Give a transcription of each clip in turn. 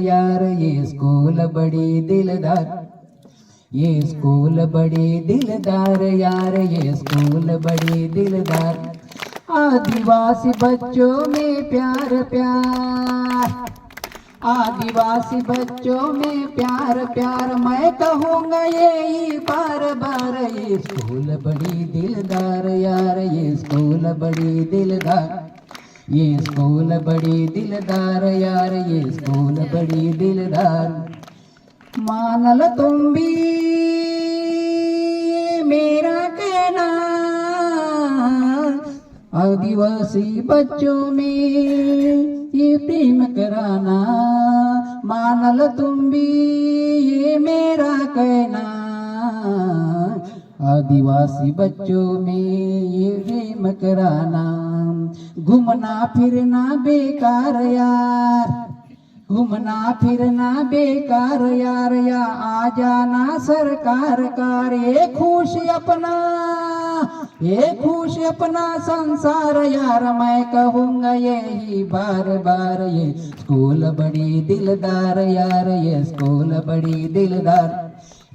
यार ये स्कूल बड़ी दिलदार, ये स्कूल बड़ी दिलदार यार, ये स्कूल बड़ी दिलदार। आदिवासी बच्चों में प्यार प्यार, आदिवासी बच्चों में प्यार प्यार, मैं कहूँगा यही बार बार। ये स्कूल बड़ी दिलदार यार, ये स्कूल बड़ी दिलदार, ये स्कूल बड़ी दिलदार यार, ये स्कूल बड़ी दिलदार। मानल तुम भी मेरा कहना, आदिवासी बच्चों में ये प्रेम कराना। मानल तुम भी ये मेरा कहना, आदिवासी बच्चों में ये प्रेम कराना। घूमना फिरना बेकार यार, घूमना फिरना बेकार यार, या आ जाना सरकार कार। ये खुश अपना, ये खुश अपना संसार यार, मैं कहूँगा यही बार बार। ये स्कूल बड़ी दिलदार यार, ये स्कूल बड़ी दिलदार,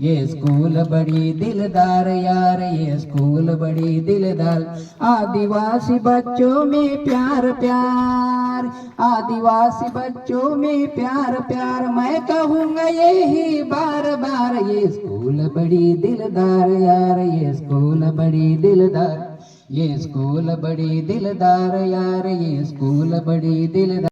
ये स्कूल बड़ी दिलदार यार, ये स्कूल बड़ी दिलदार। आदिवासी बच्चों में प्यार प्यार, आदिवासी बच्चों में प्यार प्यार, मैं कहूँगा यही बार बार। ये स्कूल बड़ी दिलदार यार, ये स्कूल बड़ी दिलदार, ये स्कूल बड़ी दिलदार यार, ये स्कूल बड़ी दिलदार।